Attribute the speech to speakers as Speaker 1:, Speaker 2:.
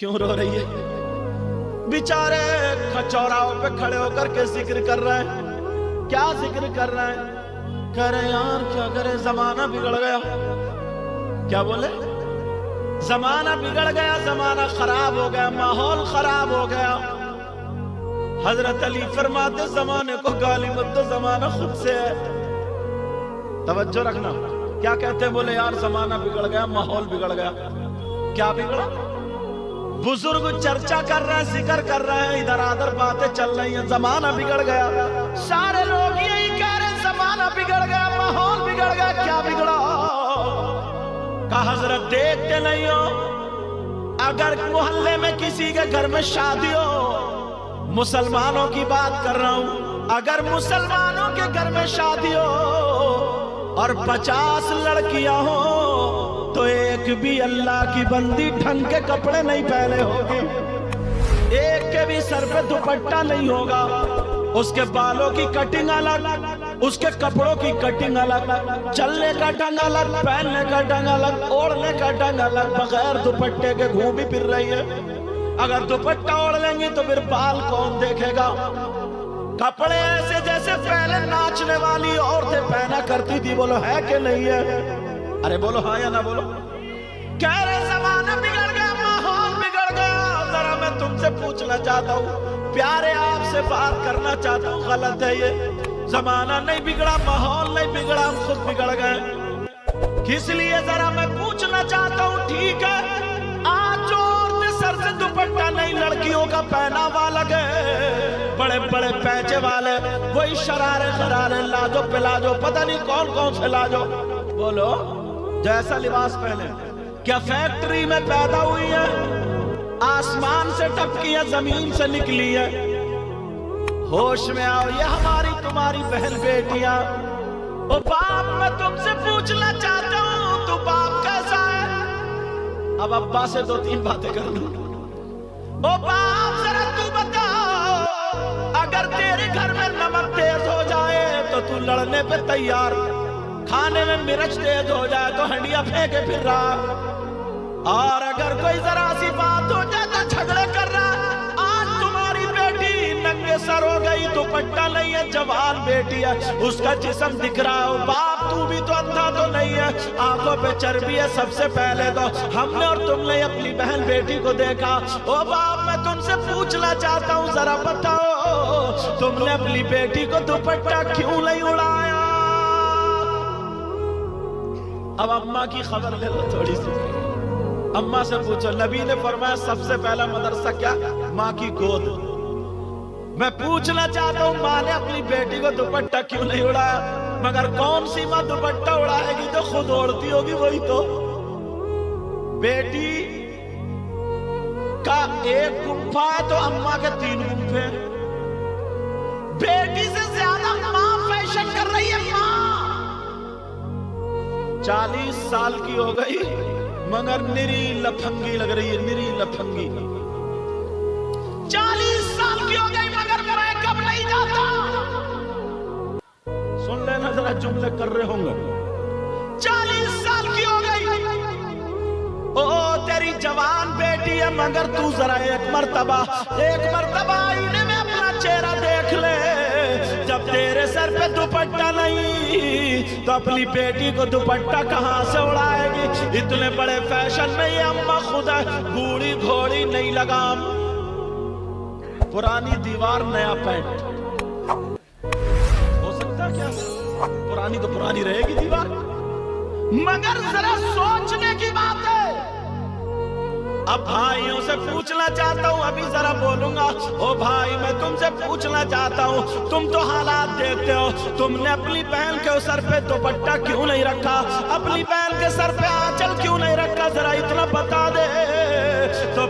Speaker 1: क्यों रो रही है? बेचारे चौराहों पे खड़े होकर के जिक्र कर रहे हैं। क्या जिक्र कर रहे हैं? कह रहे यार क्या करे, जमाना बिगड़ गया। क्या बोले? जमाना बिगड़ गया, जमाना खराब हो गया, माहौल खराब हो गया। हजरत अली फरमाते जमाने को गाली मत दो, जमाना खुद से है। तवज्जो रखना। क्या कहते हैं? बोले यार जमाना बिगड़ गया, माहौल बिगड़ गया। क्या बिगड़ा? बुजुर्ग चर्चा कर रहे हैं, जिक्र कर रहे हैं, इधर आधर बातें चल रही हैं, जमाना बिगड़ गया। सारे लोग यही कह रहे हैं जमाना बिगड़ गया, माहौल बिगड़ गया। क्या बिगड़ा? कहा हजरत देखते नहीं हो, अगर मोहल्ले में किसी के घर में शादी हो, मुसलमानों की बात कर रहा हूं, अगर मुसलमानों के घर में शादी हो और 50 लड़कियां हो तो एक भी अल्लाह की बंदी ढंग के कपड़े नहीं पहने होगी, एक के भी सर पे दुपट्टा नहीं होगा, उसके बालों की कटिंग अलग, उसके कपड़ों की कटिंग अलग, चलने का ढंग अलग, पहनने का ढंग अलग, ओढ़ने का ढंग अलग, बगैर दुपट्टे के घूम भी फिर रही है। अगर दुपट्टा ओढ़ लेंगी तो फिर बाल कौन देखेगा? कपड़े ऐसे जैसे पहले नाचने वाली औरतें पहना करती थी। बोलो है कि नहीं है? अरे बोलो हाँ या ना बोलो। कह रहे जमाना बिगड़ गया, माहौल बिगड़ गया। जरा मैं तुमसे पूछना चाहता हूँ, प्यारे आपसे बात करना चाहता हूँ, गलत है ये? जमाना नहीं बिगड़ा, माहौल नहीं बिगड़ा, हम खुद बिगड़ गए। किस लिए जरा मैं पूछना चाहता हूँ। ठीक है, आज जो औरतें सर से दुपट्टा नहीं, लड़कियों का पहनावा लगे, बड़े बड़े पैचे वाले, वही शरारे खरारे, लाजो पिलाजो, पता नहीं कौन कौन से लाजो, बोलो जैसा लिबास पहने। क्या फैक्ट्री में पैदा हुई है? आसमान से टपकी है, जमीन से निकली है? होश में आओ, ये हमारी तुम्हारी बहन बेटियां। ओ बाप, मैं तुमसे पूछना चाहता हूं, तू बाप कैसा है? अब अब्बा से 2-3 बातें कर लूं। ओ बाप जरा तू बता, अगर तेरे घर में नमक तेज हो जाए तो तू लड़ने पे तैयार, खाने में मिर्च तेज हो जाए तो हंडिया फेंके फिर रहा, और अगर कोई जरा सी बात हो जाए तो झगड़े कर रहा। आज तुम्हारी बेटी नंगे सर हो गई, दुपट्टा नहीं है, जवान बेटी है, उसका जिस्म दिख रहा हो। बाप तू भी तो अंधा तो नहीं है, आंखों पे चर्बी है। सबसे पहले तो हमने और तुमने अपनी बहन बेटी को देखा। ओ बाप, मैं तुमसे पूछना चाहता हूँ, जरा बताओ तुमने अपनी बेटी को दुपट्टा क्यों नहीं उड़ाया? अब अम्मा की खबर ले लो थोड़ी सी। अम्मा से पूछो, नबी ने फरमाया सबसे पहला मदरसा क्या? माँ की गोद। मैं पूछना चाहता हूँ, माँ ने अपनी बेटी को दुपट्टा क्यों नहीं उड़ाया? मगर कौन सी माँ दुपट्टा उड़ाएगी जो खुद ओढ़ती होगी? वही तो बेटी का एक गुम्फा है तो अम्मा के 3 गुम्फे। बेटी से ज्यादा माँ फैशन कर रही है। माँ 40 साल की हो गई मगर निरी लफंगी लग रही है, निरी लफंगी। 40 साल की हो गई मगर मेकअप नहीं जाता। सुन लेना जरा, जुमले कर रहे होंगे। 40 साल की हो गई, ओ तेरी जवान बेटी है, मगर तू जरा एक मर्तबा आईने में अपना चेहरा देख ले। जब तेरे सर पे दुपट्टा नहीं तो अपनी बेटी को दुपट्टा कहां से उड़ाएगी? इतने बड़े फैशन में ये अम्मा खुद है, बूढ़ी घोड़ी नहीं लगाम, पुरानी दीवार नया पेंट। हो सकता क्या? पुरानी तो पुरानी रहेगी दीवार, मगर जरा सोचने की बात है। अब भाइयों से पूछना चाहता हूं, अभी जरा बोलूंगा। ओ भाई, मैं तुमसे पूछना चाहता हूं, तुम तो हालात देखते हो, तुमने अपनी बहन के सर पे दुपट्टा क्यों नहीं रखा? अपनी बहन के सर पे आंचल क्यों नहीं रखा? जरा इतना बता दे तो